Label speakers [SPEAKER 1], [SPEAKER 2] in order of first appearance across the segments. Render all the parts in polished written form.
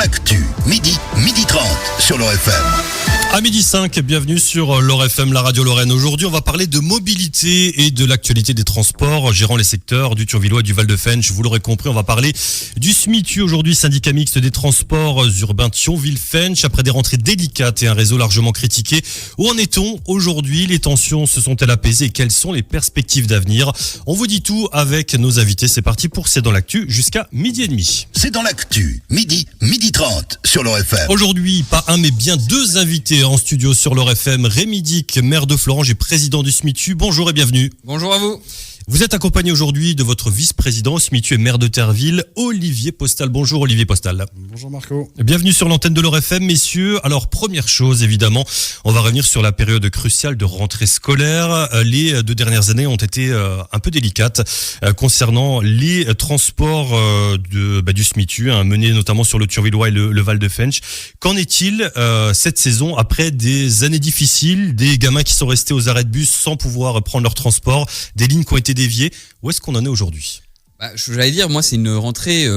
[SPEAKER 1] l'actu, midi 30 sur l'Or FM.
[SPEAKER 2] À 12h05, bienvenue sur l'Or FM, la radio Lorraine. Aujourd'hui, on va parler de mobilité et de l'actualité des transports gérant les secteurs du Thionvillois et du Val-de-Fensch. Vous l'aurez compris, on va parler du SMITU aujourd'hui, syndicat mixte des transports urbains Thionville-Fensch. Après des rentrées délicates et un réseau largement critiqué, où en est-on aujourd'hui? Les tensions se sont-elles apaisées et quelles sont les perspectives d'avenir? On vous dit tout avec nos invités. C'est parti pour C'est dans l'actu jusqu'à 12h30.
[SPEAKER 1] C'est dans l'actu, midi 30 sur l'Or FM.
[SPEAKER 2] Aujourd'hui, pas un mais bien deux invités en studio sur l'Or FM. Rémi Dick, maire de Florange et président du SMITU. Bonjour et bienvenue.
[SPEAKER 3] Bonjour à vous.
[SPEAKER 2] Vous êtes accompagné aujourd'hui de votre vice-président SMITU et maire de Terreville, Olivier Postal. Bonjour Olivier Postal.
[SPEAKER 4] Bonjour Marco.
[SPEAKER 2] Bienvenue sur l'antenne de l'Or FM, messieurs. Alors, première chose, évidemment, on va revenir sur la période cruciale de rentrée scolaire. Les 2 dernières années ont été un peu délicates concernant les transports du SMITU, menés notamment sur le Thionvillois et le Val-de-Fensch. Qu'en est-il cette saison après des années difficiles, des gamins qui sont restés aux arrêts de bus sans pouvoir prendre leur transport, des lignes qui ont été déviées? Où est-ce qu'on en est aujourd'hui?
[SPEAKER 3] J'allais dire, moi, c'est une rentrée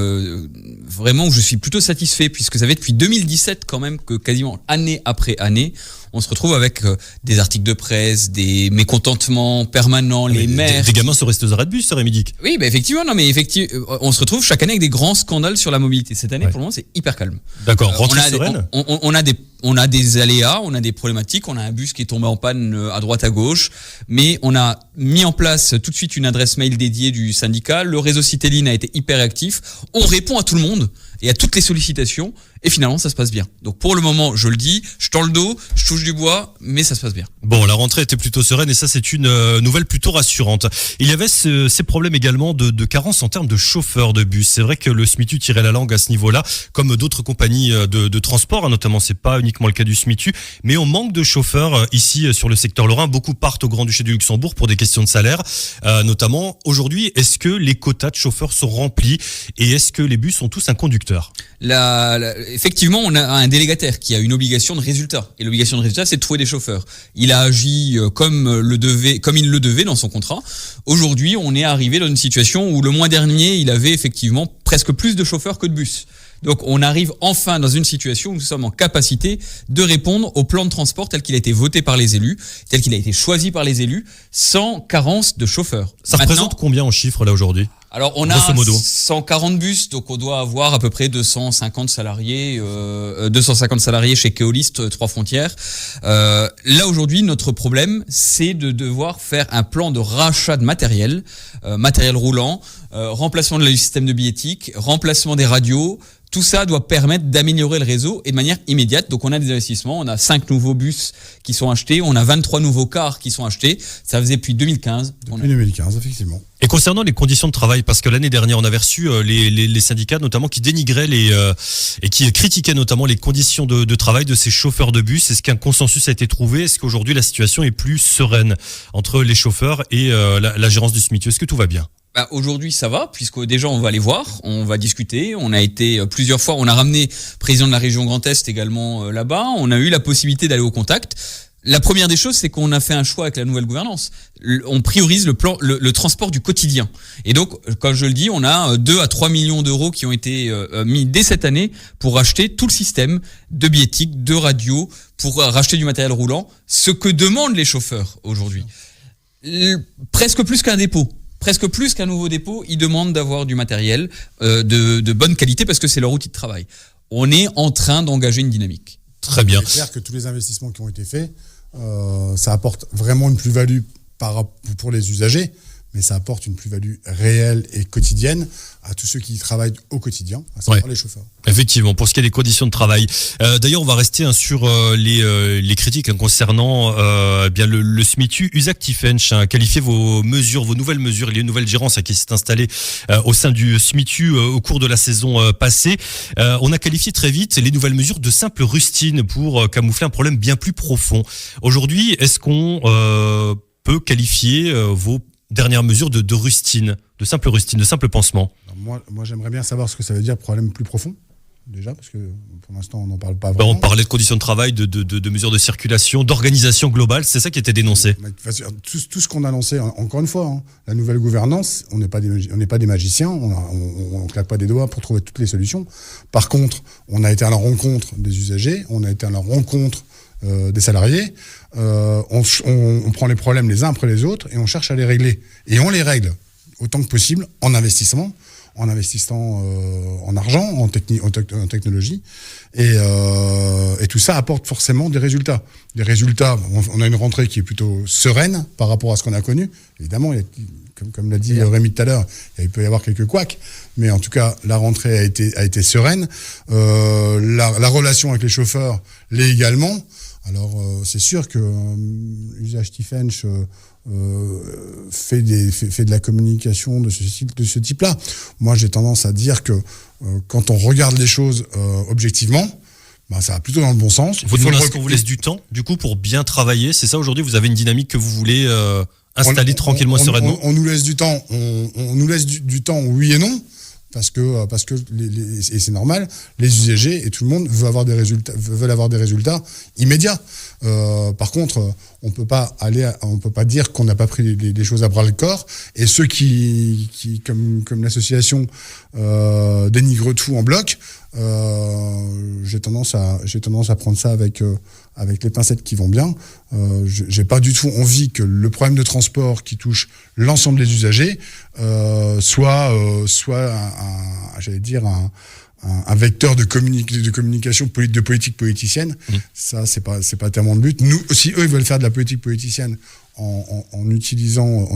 [SPEAKER 3] vraiment où je suis plutôt satisfait, puisque ça fait depuis 2017 quand même que quasiment année après année, on se retrouve avec des articles de presse, des mécontentements permanents, les maires.
[SPEAKER 2] Des gamins sont restés aux arrêts de bus, Rémi Dick.
[SPEAKER 3] Oui, effectivement, on se retrouve chaque année avec des grands scandales sur la mobilité. Cette année, pour le moment, c'est hyper calme.
[SPEAKER 2] D'accord, rentrée sereine.
[SPEAKER 3] On a des aléas, on a des problématiques, on a un bus qui est tombé en panne à droite à gauche, mais on a mis en place tout de suite une adresse mail dédiée du syndicat, le réseau Citeline a été hyper actif, on répond à tout le monde et à toutes les sollicitations, et finalement ça se passe bien. Donc pour le moment, je le dis, je tends le dos, je touche du bois, mais ça se passe bien.
[SPEAKER 2] Bon, la rentrée était plutôt sereine et ça c'est une nouvelle plutôt rassurante. Il y avait ces problèmes également de carence en termes de chauffeurs de bus. C'est vrai que le SMITU tirait la langue à ce niveau-là, comme d'autres compagnies de transport, notamment c'est pas uniquement le cas du SMITU, mais on manque de chauffeurs ici sur le secteur lorrain. Beaucoup partent au Grand-Duché du Luxembourg pour des questions de salaire, notamment. Aujourd'hui, est-ce que les quotas de chauffeurs sont remplis et est-ce que les bus ont tous un conducteur?
[SPEAKER 3] Effectivement, on a un délégataire qui a une obligation de résultat. Et l'obligation de résultat, c'est de trouver des chauffeurs. Il a agi comme il le devait dans son contrat. Aujourd'hui, on est arrivé dans une situation où le mois dernier, il avait effectivement presque plus de chauffeurs que de bus. Donc on arrive enfin dans une situation où nous sommes en capacité de répondre au plan de transport tel qu'il a été voté par les élus, tel qu'il a été choisi par les élus, sans carence de chauffeurs.
[SPEAKER 2] Ça représente combien en chiffres là aujourd'hui?
[SPEAKER 3] Alors on a 140 bus, donc on doit avoir à peu près 250 salariés chez Keolist, 3 frontières. Là aujourd'hui, notre problème, c'est de devoir faire un plan de rachat de matériel roulant, remplacement du système de billettique, remplacement des radios. Tout ça doit permettre d'améliorer le réseau et de manière immédiate. Donc on a des investissements, on a 5 nouveaux bus qui sont achetés, on a 23 nouveaux cars qui sont achetés. Ça faisait depuis 2015.
[SPEAKER 4] Depuis 2015, effectivement.
[SPEAKER 2] Et concernant les conditions de travail, parce que l'année dernière, on avait reçu les syndicats, notamment, qui dénigraient et qui critiquaient notamment les conditions de travail de ces chauffeurs de bus. Est-ce qu'un consensus a été trouvé? Est-ce qu'aujourd'hui, la situation est plus sereine entre les chauffeurs et la gérance du SMITU? Est-ce que tout va bien?
[SPEAKER 3] Aujourd'hui, ça va, puisque déjà, on va les voir, on va discuter. On a été plusieurs fois, on a ramené le président de la région Grand Est également là-bas. On a eu la possibilité d'aller au contact. La première des choses, c'est qu'on a fait un choix avec la nouvelle gouvernance. On priorise le transport du quotidien. Et donc, comme je le dis, on a 2 à 3 millions d'euros qui ont été mis dès cette année pour racheter tout le système de billettique, de radio, pour racheter du matériel roulant, ce que demandent les chauffeurs aujourd'hui. Presque plus qu'un dépôt. Presque plus qu'un nouveau dépôt, ils demandent d'avoir du matériel de bonne qualité parce que c'est leur outil de travail. On est en train d'engager une dynamique.
[SPEAKER 2] Très bien.
[SPEAKER 4] C'est clair que tous les investissements qui ont été faits, ça apporte vraiment une plus-value pour les usagers, mais ça apporte une plus-value réelle et quotidienne à tous ceux qui travaillent au quotidien, à savoir les chauffeurs.
[SPEAKER 2] Effectivement, pour ce qui est des conditions de travail. D'ailleurs, on va rester sur les critiques concernant bien le SMITU. Usac Tiefensch a qualifié vos nouvelles mesures. Il y a une nouvelle gérance qui s'est installée au sein du SMITU au cours de la saison passée. On a qualifié très vite les nouvelles mesures de simple rustine pour camoufler un problème bien plus profond. Aujourd'hui, est-ce qu'on peut qualifier vos dernières mesures de rustine, de simple pansement?
[SPEAKER 4] Alors moi, j'aimerais bien savoir ce que ça veut dire problème plus profond. déjà, parce que pour l'instant, on n'en parle pas vraiment.
[SPEAKER 2] On parlait de conditions de travail, de mesures de circulation, d'organisation globale, c'est ça qui était dénoncé.
[SPEAKER 4] Tout ce qu'on a lancé, encore une fois, la nouvelle gouvernance, on n'est pas des magiciens, on ne claque pas des doigts pour trouver toutes les solutions. Par contre, on a été à la rencontre des usagers, on a été à la rencontre des salariés, on prend les problèmes les uns après les autres et on cherche à les régler. Et on les règle autant que possible en investissant en argent, en technologie. Et tout ça apporte forcément des résultats. Des résultats, on a une rentrée qui est plutôt sereine par rapport à ce qu'on a connu. Évidemment, comme l'a dit Rémi tout à l'heure, il peut y avoir quelques couacs, mais en tout cas, la rentrée a été sereine. La relation avec les chauffeurs l'est également. Alors, c'est sûr que Usage Tiefensch fait de la communication de ce type-là. Moi, j'ai tendance à dire que quand on regarde les choses objectivement, ça va plutôt dans le bon sens.
[SPEAKER 2] Vous demandez à ce qu'on vous laisse du temps, du coup, pour bien travailler. C'est ça, aujourd'hui, vous avez une dynamique que vous voulez installer tranquillement, sereinement.
[SPEAKER 4] On nous laisse du temps. On nous laisse du temps, oui et non. Parce que et c'est normal, les usagers et tout le monde veulent avoir des résultats immédiats. Par contre, on peut pas dire qu'on n'a pas pris des choses à bras le corps. Et ceux qui comme l'association dénigrent tout en bloc, j'ai tendance à prendre ça avec les pincettes qui vont bien. J'ai pas du tout envie que le problème de transport qui touche l'ensemble des usagers soit un vecteur de communication de politique politicienne. Ça, c'est pas tellement le but. Nous, si eux ils veulent faire de la politique politicienne en utilisant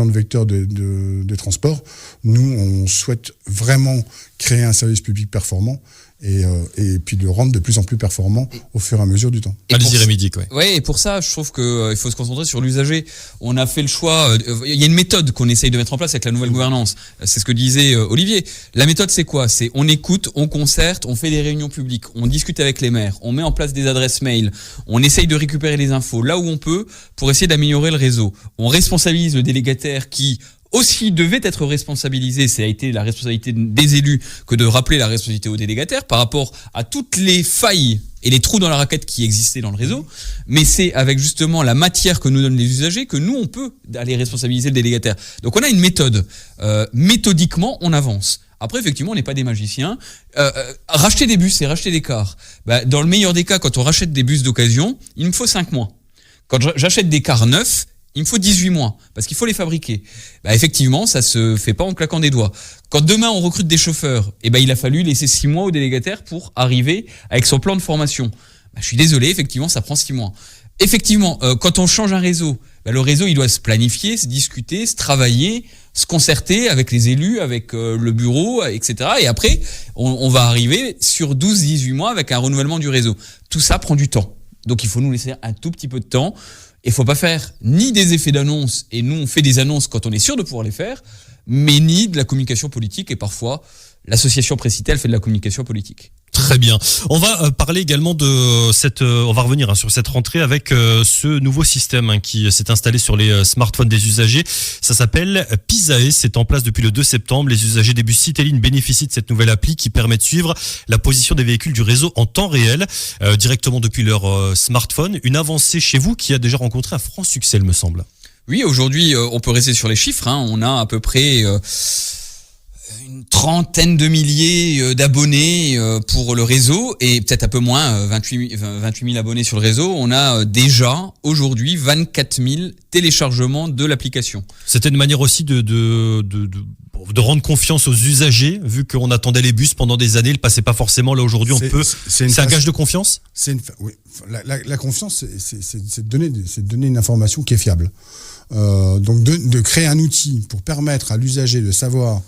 [SPEAKER 4] le vecteur des transports, nous, on souhaite vraiment créer un service public performant et puis le rendre de plus en plus performant au fur et à mesure du temps.
[SPEAKER 2] Allez-y, Rémi Dick,
[SPEAKER 3] ouais, et pour ça, je trouve qu'il faut se concentrer sur l'usager. On a fait le choix, il y a une méthode qu'on essaye de mettre en place avec la nouvelle gouvernance. C'est ce que disait Olivier. La méthode, c'est quoi? C'est on écoute, on concerte, on fait des réunions publiques, on discute avec les maires, on met en place des adresses mail, on essaye de récupérer les infos là où on peut pour essayer d'améliorer le réseau. On responsabilise le délégataire qui aussi devait être responsabilisé, ça a été la responsabilité des élus que de rappeler la responsabilité aux délégataires par rapport à toutes les failles et les trous dans la raquette qui existaient dans le réseau, mais c'est avec justement la matière que nous donnent les usagers que nous on peut aller responsabiliser le délégataire. Donc on a une méthode, méthodiquement on avance. Après, effectivement, on n'est pas des magiciens. Racheter des bus et racheter des cars. Dans le meilleur des cas, quand on rachète des bus d'occasion, il me faut 5 mois. Quand j'achète des cars neufs, il me faut 18 mois, parce qu'il faut les fabriquer. Effectivement, ça se fait pas en claquant des doigts. Quand demain on recrute des chauffeurs, il a fallu laisser 6 mois au délégataire pour arriver avec son plan de formation. Je suis désolé, effectivement, ça prend 6 mois. Effectivement, quand on change un réseau, le réseau, il doit se planifier, se discuter, se travailler, se concerter avec les élus, avec le bureau, etc. Et après, on va arriver sur 12-18 mois avec un renouvellement du réseau. Tout ça prend du temps. Donc il faut nous laisser un tout petit peu de temps. Il faut pas faire ni des effets d'annonce, et nous on fait des annonces quand on est sûr de pouvoir les faire, mais ni de la communication politique, et parfois l'association Précitel fait de la communication politique.
[SPEAKER 2] Très bien. On va parler également de on va revenir sur cette rentrée avec ce nouveau système qui s'est installé sur les smartphones des usagers. Ça s'appelle Pisae. C'est en place depuis le 2 septembre. Les usagers des bus Citylink bénéficient de cette nouvelle appli qui permet de suivre la position des véhicules du réseau en temps réel, directement depuis leur smartphone. Une avancée chez vous qui a déjà rencontré un franc succès, il me semble.
[SPEAKER 3] Oui, aujourd'hui, on peut rester sur les chiffres. On a à peu près une trentaine de milliers d'abonnés pour le réseau et peut-être un peu moins, 28 000 abonnés sur le réseau. On a déjà aujourd'hui 24 000 téléchargements de l'application.
[SPEAKER 2] C'était une manière aussi de rendre confiance aux usagers, vu qu'on attendait les bus pendant des années, ils ne passaient pas forcément. Là aujourd'hui, c'est un gage de confiance.
[SPEAKER 4] Oui, la confiance, c'est de donner une information qui est fiable. Donc de créer un outil pour permettre à l'usager de savoir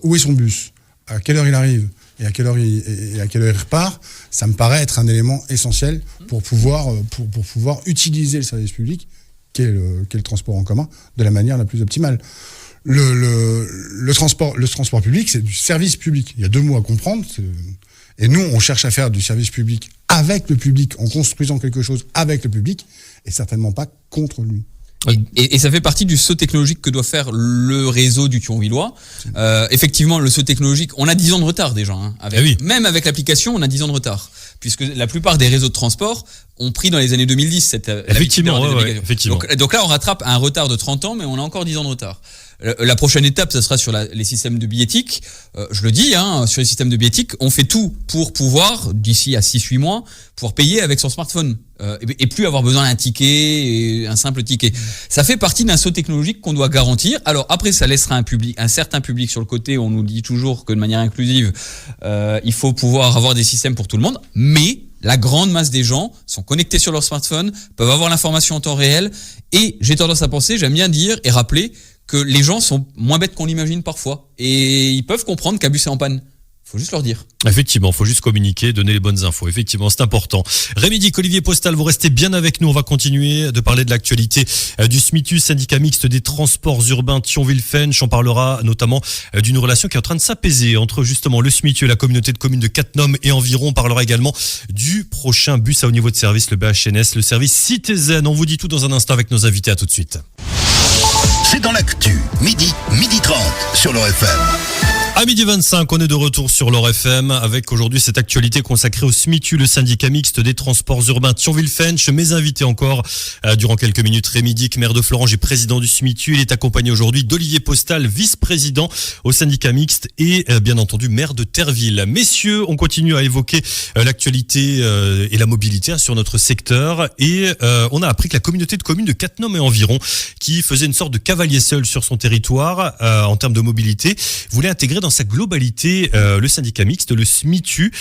[SPEAKER 4] où est son bus, à quelle heure il arrive et à quelle heure il repart, ça me paraît être un élément essentiel pour pouvoir utiliser le service public qu'est le transport en commun de la manière la plus optimale. Le transport public, c'est du service public. Il y a 2 mots à comprendre. Et nous, on cherche à faire du service public avec le public, en construisant quelque chose avec le public, et certainement pas contre lui.
[SPEAKER 3] Et ça fait partie du saut technologique que doit faire le réseau du Thionvillois. Effectivement, le saut technologique, on a 10 ans de retard déjà. Même avec l'application, on a 10 ans de retard. Puisque la plupart des réseaux de transport ont pris dans les années 2010
[SPEAKER 2] effectivement.
[SPEAKER 3] Donc là, on rattrape un retard de 30 ans, mais on a encore 10 ans de retard. La prochaine étape, ça sera sur les systèmes de billettique. Je le dis, sur les systèmes de billettique, on fait tout pour pouvoir, d'ici à 6-8 mois, pouvoir payer avec son smartphone et plus avoir besoin d'un ticket, un simple ticket. Ça fait partie d'un saut technologique qu'on doit garantir. Alors après, ça laissera un certain public sur le côté. On nous dit toujours que de manière inclusive, il faut pouvoir avoir des systèmes pour tout le monde, mais la grande masse des gens sont connectés sur leur smartphone, peuvent avoir l'information en temps réel, et j'ai tendance à penser, j'aime bien dire et rappeler que les gens sont moins bêtes qu'on l'imagine parfois, et ils peuvent comprendre qu'un bus est en panne. Faut juste leur dire.
[SPEAKER 2] Effectivement, faut juste communiquer, donner les bonnes infos. Effectivement, c'est important. Rémi Dick, Olivier Postal, vous restez bien avec nous. On va continuer de parler de l'actualité du SMITU, syndicat mixte des transports urbains Thionville-Fensch. On parlera notamment d'une relation qui est en train de s'apaiser entre justement le SMITU et la communauté de communes de Cattenom et environ. On parlera également du prochain bus à haut niveau de service, le BHNS, le service Citizen. On vous dit tout dans un instant avec nos invités. À tout de suite.
[SPEAKER 1] C'est dans l'actu, midi 30 sur l'Or FM.
[SPEAKER 2] À 12h25, on est de retour sur l'Or FM avec aujourd'hui cette actualité consacrée au SMITU, le syndicat mixte des transports urbains Thionville-Fensch. Mes invités encore durant quelques minutes, Rémi Dick, maire de Florange et président du SMITU. Il est accompagné aujourd'hui d'Olivier Postal, vice-président au syndicat mixte et bien entendu maire de Terreville. Messieurs, on continue à évoquer l'actualité et la mobilité sur notre secteur et on a appris que la communauté de communes de Cattenom et environ, qui faisait une sorte de cavalier seul sur son territoire en termes de mobilité, voulait intégrer dans sa globalité le syndicat mixte, le SMITU.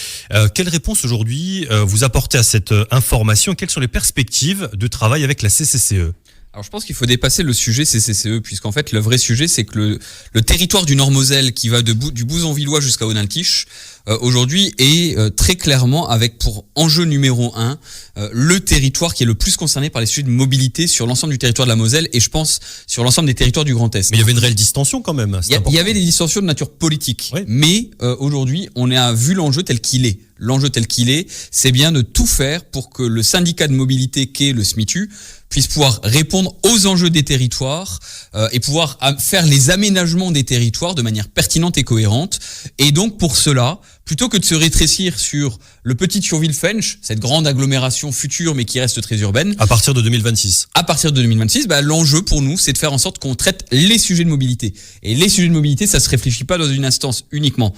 [SPEAKER 2] Quelle réponse aujourd'hui vous apportez à cette information? Quelles sont les perspectives de travail avec la CCCE?
[SPEAKER 3] Alors je pense qu'il faut dépasser le sujet CCCE, puisqu'en fait le vrai sujet c'est que le territoire du Nord-Moselle qui va du Bouzonvillois jusqu'à Aunaltiche aujourd'hui est très clairement avec pour enjeu numéro 1 le territoire qui est le plus concerné par les sujets de mobilité sur l'ensemble du territoire de la Moselle et je pense sur l'ensemble des territoires du Grand Est.
[SPEAKER 2] Mais il y avait une réelle distension quand même.
[SPEAKER 3] Il y avait des distensions de nature politique,
[SPEAKER 2] oui.
[SPEAKER 3] Mais aujourd'hui on a vu l'enjeu tel qu'il est. L'enjeu tel qu'il est, c'est bien de tout faire pour que le syndicat de mobilité qu'est le SMITU puisse pouvoir répondre aux enjeux des territoires et pouvoir faire les aménagements des territoires de manière pertinente et cohérente. Et donc pour cela, plutôt que de se rétrécir sur le petit Thionville-Fensch, cette grande agglomération future mais qui reste très urbaine.
[SPEAKER 2] À partir de 2026.
[SPEAKER 3] À partir de 2026, l'enjeu pour nous, c'est de faire en sorte qu'on traite les sujets de mobilité. Et les sujets de mobilité, ça se réfléchit pas dans une instance uniquement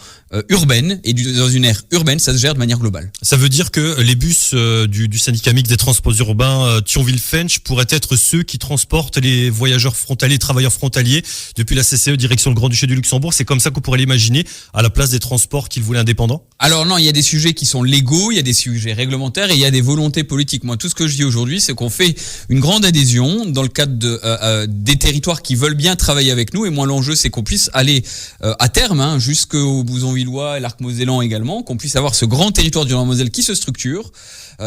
[SPEAKER 3] urbaine et dans une aire urbaine, ça se gère de manière globale.
[SPEAKER 2] Ça veut dire que les bus du syndicat mixte des transports urbains Thionville-Fensch pourraient être ceux qui transportent les voyageurs frontaliers, travailleurs frontaliers depuis la CCE direction le Grand-Duché du Luxembourg. C'est comme ça qu'on pourrait l'imaginer à la place des transports qu'ils voulaient indépendants?
[SPEAKER 3] Alors non, il y a des sujets qui sont légaux, il y a des sujets réglementaires et il y a des volontés politiques. Moi, tout ce que je dis aujourd'hui, c'est qu'on fait une grande adhésion dans le cadre des territoires qui veulent bien travailler avec nous. Et moi, l'enjeu, c'est qu'on puisse aller à terme, jusqu'au Bouzonvillois et l'Arc-Mosellan également, qu'on puisse avoir ce grand territoire du Nord-Moselle qui se structure.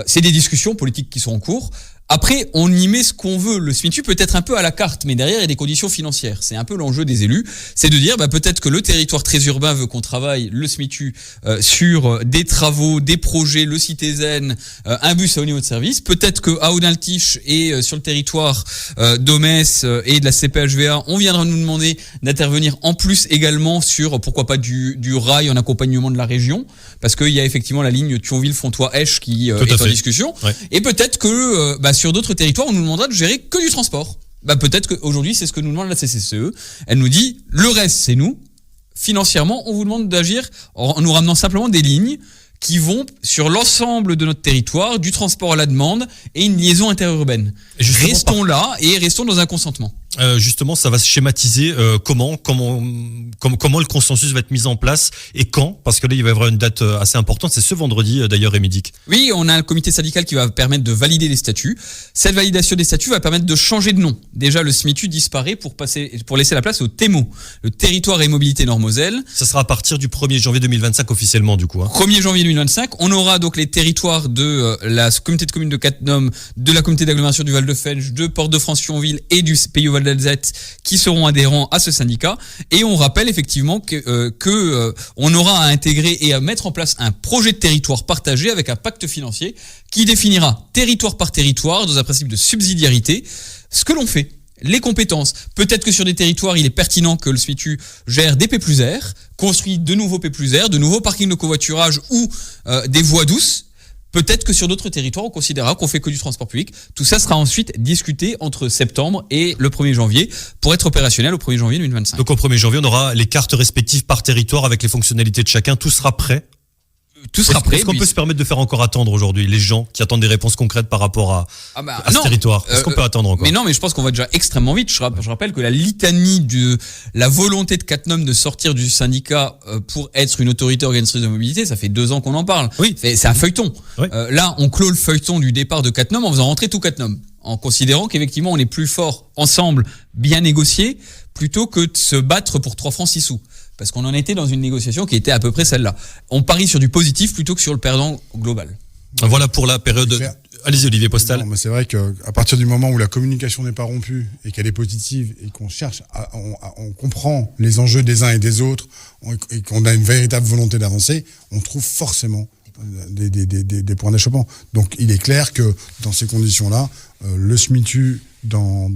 [SPEAKER 3] C'est des discussions politiques qui sont en cours. Après, on y met ce qu'on veut. Le SMITU peut être un peu à la carte, mais derrière, il y a des conditions financières. C'est un peu l'enjeu des élus. C'est de dire, peut-être que le territoire très urbain veut qu'on travaille, le SMITU, sur des travaux, des projets, le Citizen, un bus à haut niveau de service. Peut-être que à Aunaltiche et sur le territoire d'Omès et de la CPHVA, on viendra nous demander d'intervenir en plus également sur, pourquoi pas, du rail en accompagnement de la région. Parce qu'il y a effectivement la ligne Thionville-Fontois-Esch qui est en discussion. Ouais. Et peut-être que, sur d'autres territoires, on nous demandera de gérer que du transport. Peut-être qu'aujourd'hui, c'est ce que nous demande la CCCE. Elle nous dit, le reste, c'est nous. Financièrement, on vous demande d'agir en nous ramenant simplement des lignes qui vont sur l'ensemble de notre territoire, du transport à la demande et une liaison interurbaine. Restons là et restons dans un consentement.
[SPEAKER 2] Justement, ça va se schématiser comment le consensus va être mis en place et quand, parce que là il va y avoir une date assez importante, c'est ce vendredi d'ailleurs, Rémi Dick.
[SPEAKER 3] Oui, on a un comité syndical qui va permettre de valider les statuts. Cette validation des statuts va permettre de changer de nom. Déjà, le SMITU disparaît pour laisser la place au TEMO, le territoire et mobilité Nord-Moselle.
[SPEAKER 2] Ça sera à partir du 1er janvier 2025 officiellement du coup.
[SPEAKER 3] 1er janvier 2025, on aura donc les territoires de la communauté de communes de Cattenom, de la communauté d'agglomération du Val-de-Fensch, de Port-de-France-Thionville et du Pays Val d'Alzette qui seront adhérents à ce syndicat. Et on rappelle effectivement que on aura à intégrer et à mettre en place un projet de territoire partagé avec un pacte financier qui définira territoire par territoire dans un principe de subsidiarité ce que l'on fait. les compétences. Peut-être que sur des territoires, il est pertinent que le SMITU gère des P+R, construit de nouveaux P+R, de nouveaux parkings de covoiturage ou des voies douces. Peut-être que sur d'autres territoires, on considérera qu'on fait que du transport public. Tout ça sera ensuite discuté entre septembre et le 1er janvier pour être opérationnel au 1er janvier 2025.
[SPEAKER 2] Donc au 1er janvier, on aura les cartes respectives par territoire avec les fonctionnalités de chacun. Tout sera prêt.
[SPEAKER 3] Tout sera prêt.
[SPEAKER 2] Est-ce qu'on peut se permettre de faire encore attendre aujourd'hui les gens qui attendent des réponses concrètes par rapport à ce territoire? Est-ce qu'on peut attendre encore?
[SPEAKER 3] Mais non, mais je pense qu'on va déjà extrêmement vite. Je rappelle que la litanie de la volonté de Catnum de sortir du syndicat pour être une autorité organisatrice de mobilité, ça fait 2 ans qu'on en parle.
[SPEAKER 2] Oui.
[SPEAKER 3] C'est un feuilleton.
[SPEAKER 2] Oui.
[SPEAKER 3] Là, on clôt le feuilleton du départ de Catnum en faisant rentrer tout Catnum, en considérant qu'effectivement on est plus fort ensemble, bien négocié, plutôt que de se battre pour 3 francs 6 sous. Parce qu'on en était dans une négociation qui était à peu près celle-là. On parie sur du positif plutôt que sur le perdant global.
[SPEAKER 2] Voilà pour la période. Allez-y, Olivier Postal.
[SPEAKER 4] Non, mais c'est vrai qu'à partir du moment où la communication n'est pas rompue et qu'elle est positive et qu'on cherche, on comprend les enjeux des uns et des autres et qu'on a une véritable volonté d'avancer, on trouve forcément des points d'achoppement. Donc il est clair que dans ces conditions-là, le SMITU, dans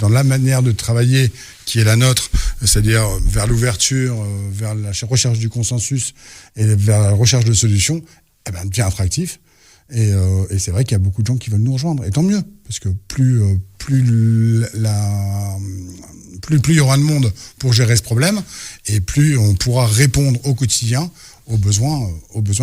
[SPEAKER 4] la manière de travailler qui est la nôtre, c'est-à-dire vers l'ouverture, vers la recherche du consensus et vers la recherche de solutions, devient attractif. Et c'est vrai qu'il y a beaucoup de gens qui veulent nous rejoindre. Et tant mieux, parce que plus il y aura de monde pour gérer ce problème, et plus on pourra répondre au quotidien aux besoins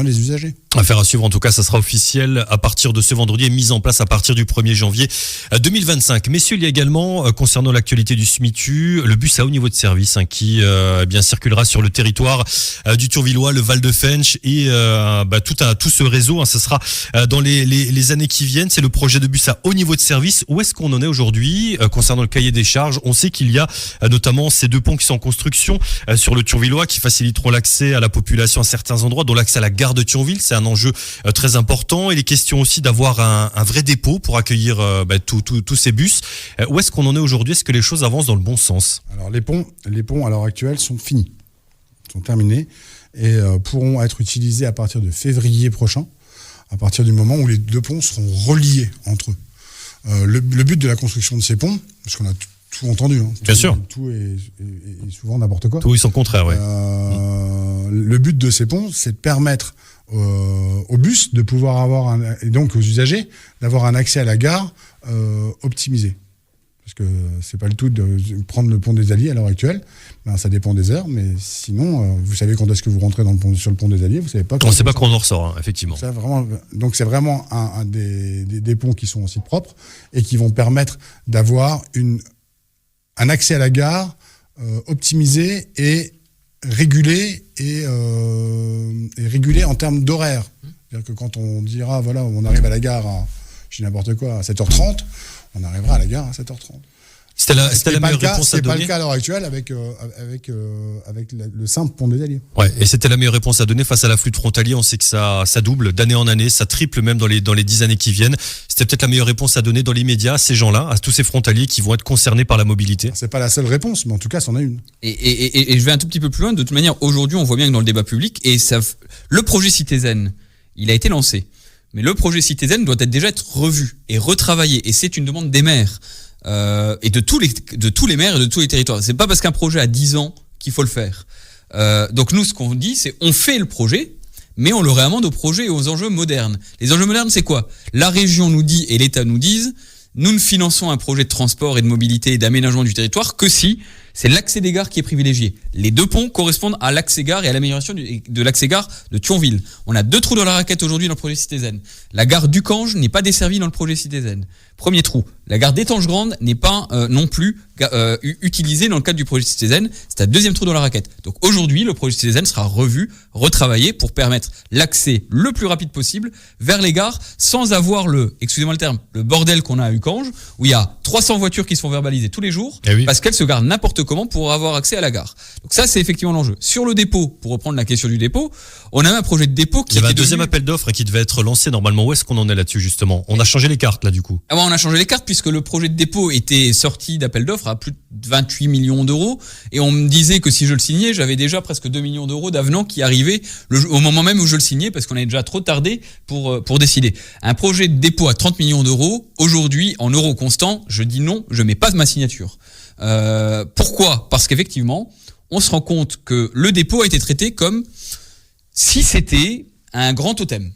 [SPEAKER 4] des usagers.
[SPEAKER 2] Affaire à suivre, en tout cas, ça sera officiel à partir de ce vendredi et mis en place à partir du 1er janvier 2025. Messieurs, il y a également, concernant l'actualité du SMITU, le bus à haut niveau de service qui bien circulera sur le territoire du Thionvillois, le Val de Fensch et tout ce réseau. Ça sera dans les années qui viennent. C'est le projet de bus à haut niveau de service. Où est-ce qu'on en est aujourd'hui concernant le cahier des charges? On sait qu'il y a notamment ces 2 ponts qui sont en construction sur le Thionvillois qui faciliteront l'accès à la population à certains endroits, dont l'accès à la gare de Thionville. C'est un enjeu très important. Il est question aussi d'avoir un vrai dépôt pour accueillir tous ces bus. Où est-ce qu'on en est aujourd'hui? Est-ce que les choses avancent dans le bon sens?
[SPEAKER 4] Alors les ponts à l'heure actuelle sont finis, sont terminés et pourront être utilisés à partir de février prochain, à partir du moment où les 2 ponts seront reliés entre eux. Le but de la construction de ces ponts, parce qu'on a tout entendu.
[SPEAKER 2] Bien sûr.
[SPEAKER 4] Tout est souvent n'importe quoi.
[SPEAKER 2] Tout est son contraire, oui.
[SPEAKER 4] Le but de ces ponts, c'est de permettre aux bus de pouvoir et donc aux usagers, d'avoir un accès à la gare optimisé. Parce que c'est pas le tout de prendre le pont des Alliés à l'heure actuelle. Ça dépend des heures, mais sinon, vous savez quand est-ce que vous rentrez sur le pont des Alliés, vous savez pas.
[SPEAKER 2] On ne sait pas quand on en ressort, effectivement.
[SPEAKER 4] Donc c'est vraiment un des ponts qui sont en site propre et qui vont permettre d'avoir un accès à la gare optimisé et régulé régulé en termes d'horaire. C'est-à-dire que quand on dira, voilà, on arrive à la gare à 7h30, on arrivera à la gare à 7h30.
[SPEAKER 2] C'était la meilleure réponse à donner.
[SPEAKER 4] C'est pas le cas à l'heure actuelle avec le simple pont des Alliés.
[SPEAKER 2] Ouais, et c'était la meilleure réponse à donner face à l'afflux de frontaliers. On sait que ça double d'année en année, ça triple même dans les 10 années qui viennent. C'était peut-être la meilleure réponse à donner dans l'immédiat à ces gens-là, à tous ces frontaliers qui vont être concernés par la mobilité.
[SPEAKER 4] C'est pas la seule réponse, mais en tout cas, c'en a une.
[SPEAKER 3] Et je vais un tout petit peu plus loin. De toute manière, aujourd'hui, on voit bien que dans le débat public, le projet Citizen, il a été lancé. Mais le projet Citizen doit déjà être revu et retravaillé. Et c'est une demande des maires. Et de tous les maires et de tous les territoires. C'est pas parce qu'un projet a 10 ans qu'il faut le faire. Donc nous, ce qu'on dit, c'est on fait le projet, mais on le réamende au projet et aux enjeux modernes. Les enjeux modernes, c'est quoi? La région nous dit et l'État nous disent, nous ne finançons un projet de transport et de mobilité et d'aménagement du territoire que si c'est l'accès des gares qui est privilégié. Les 2 ponts correspondent à l'accès gare et à l'amélioration de l'accès gare de Thionville. On a 2 trous dans la raquette aujourd'hui dans le projet Citizen. La gare d'Ucange n'est pas desservie dans le projet Citizen. Premier trou. La gare d'Étanges-Grande n'est pas non plus utilisée dans le cadre du projet Citizen. C'est un 2e trou dans la raquette. Donc aujourd'hui, le projet Citizen sera revu, retravaillé pour permettre l'accès le plus rapide possible vers les gares sans avoir excusez-moi le terme, le bordel qu'on a à Ucange, où il y a 300 voitures qui se font verbaliser tous les jours parce qu'elles se garent n'importe comment pour avoir accès à la gare. Donc ça, c'est effectivement l'enjeu. Sur le dépôt, pour reprendre la question du dépôt, on a un projet de dépôt qui
[SPEAKER 2] il y avait un
[SPEAKER 3] était
[SPEAKER 2] deuxième appel d'offres qui devait être lancé normalement. Où est-ce qu'on en est là-dessus justement? On a changé les cartes là du coup.
[SPEAKER 3] Ah ouais, on a changé les cartes puisque le projet de dépôt était sorti d'appel d'offres à plus de 28 millions d'euros et on me disait que si je le signais, j'avais déjà presque 2 millions d'euros d'avenant qui arrivaient au moment même où je le signais parce qu'on avait déjà trop tardé pour décider. Un projet de dépôt à 30 millions d'euros, aujourd'hui, en euros constants, je dis non, je mets pas de ma signature. Pourquoi? Parce qu'effectivement, on se rend compte que le dépôt a été traité comme si c'était un grand totem.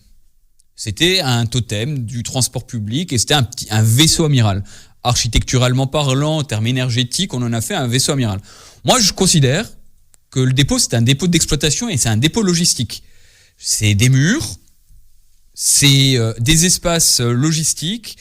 [SPEAKER 3] C'était un totem du transport public et c'était un vaisseau amiral. Architecturalement parlant, en termes énergétiques, on en a fait un vaisseau amiral. Moi, je considère que le dépôt, c'est un dépôt d'exploitation et c'est un dépôt logistique. C'est des murs, c'est des espaces logistiques,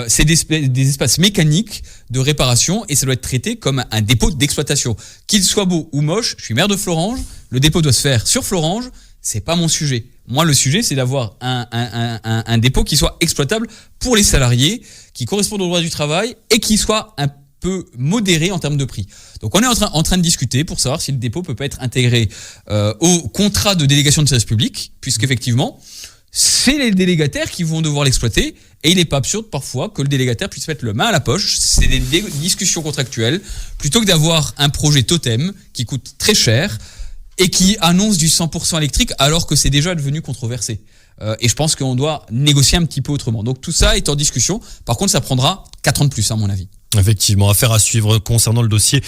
[SPEAKER 3] c'est des espaces mécaniques de réparation et ça doit être traité comme un dépôt d'exploitation. Qu'il soit beau ou moche, je suis maire de Florange, le dépôt doit se faire sur Florange, c'est pas mon sujet. Moi, le sujet, c'est d'avoir un dépôt qui soit exploitable pour les salariés, qui corresponde au droit du travail et qui soit un peu modéré en termes de prix. Donc on est en train de discuter pour savoir si le dépôt peut pas être intégré au contrat de délégation de service public, puisqu'effectivement, c'est les délégataires qui vont devoir l'exploiter et il n'est pas absurde parfois que le délégataire puisse mettre le main à la poche. C'est des discussions contractuelles plutôt que d'avoir un projet totem qui coûte très cher et qui annonce du 100% électrique alors que c'est déjà devenu controversé. Et je pense qu'on doit négocier un petit peu autrement. Donc tout ça est en discussion. Par contre, ça prendra 4 ans de plus à mon avis.
[SPEAKER 2] Effectivement, affaire à suivre concernant le dossier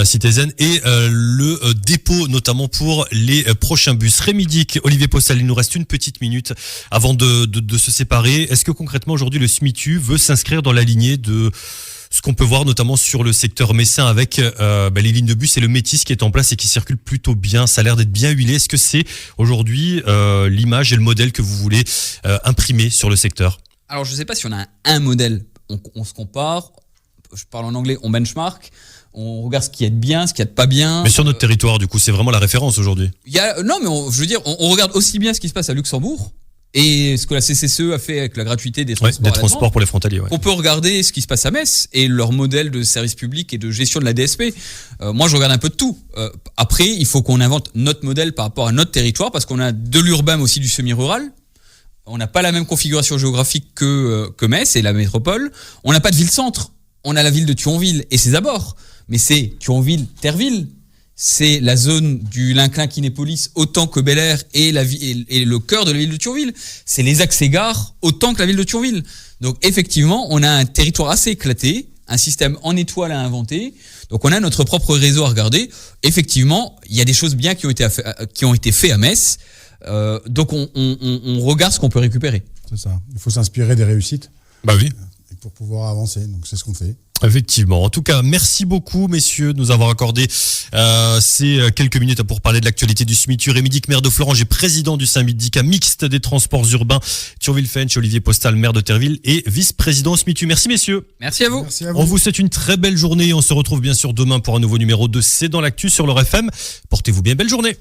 [SPEAKER 2] Citizen et le dépôt notamment pour les prochains bus. Rémi Dick, Olivier Postal, il nous reste une petite minute avant de se séparer. Est-ce que concrètement aujourd'hui le SMITU veut s'inscrire dans la lignée de ce qu'on peut voir notamment sur le secteur messin avec les lignes de bus et le Métis qui est en place et qui circule plutôt bien? Ça a l'air d'être bien huilé. Est-ce que c'est aujourd'hui l'image et le modèle que vous voulez imprimer sur le secteur?
[SPEAKER 3] Alors je ne sais pas si on a un modèle. On se compare. Je parle en anglais, on benchmark, on regarde ce qui est bien, ce qui est pas bien.
[SPEAKER 2] Mais sur notre territoire, du coup, c'est vraiment la référence aujourd'hui.
[SPEAKER 3] On regarde aussi bien ce qui se passe à Luxembourg et ce que la CCCE a fait avec la gratuité des transports.
[SPEAKER 2] Des transports pour les frontaliers. Ouais.
[SPEAKER 3] On peut regarder ce qui se passe à Metz et leur modèle de service public et de gestion de la DSP. Moi, je regarde un peu de tout. Après, il faut qu'on invente notre modèle par rapport à notre territoire parce qu'on a de l'urbain mais aussi du semi-rural. On n'a pas la même configuration géographique que Metz et la métropole. On n'a pas de ville-centre. On a la ville de Thionville et ses abords, mais c'est Thionville-Terreville, c'est la zone du Linclin-Kinépolis autant que Bel-Air et le cœur de la ville de Thionville. C'est les accès gares autant que la ville de Thionville. Donc effectivement, on a un territoire assez éclaté, un système en étoile à inventer. Donc on a notre propre réseau à regarder. Effectivement, il y a des choses bien qui ont été faites à Metz. Donc on regarde ce qu'on peut récupérer. C'est ça.
[SPEAKER 4] Il faut s'inspirer des réussites.
[SPEAKER 2] Bah oui.
[SPEAKER 4] Pour pouvoir avancer, donc c'est ce qu'on fait.
[SPEAKER 2] Effectivement. En tout cas, merci beaucoup, messieurs, de nous avoir accordé ces quelques minutes pour parler de l'actualité du SMITU. Rémi Dick, maire de Florange et président du syndicat mixte des transports urbains Thionville-Fench, Olivier Postal, maire de Terville et vice-président SMITU. Merci, messieurs.
[SPEAKER 3] Merci à vous.
[SPEAKER 4] Merci à vous.
[SPEAKER 2] On vous souhaite une très belle journée et on se retrouve bien sûr demain pour un nouveau numéro de C'est dans l'actu sur l'Or FM. Portez-vous bien, belle journée.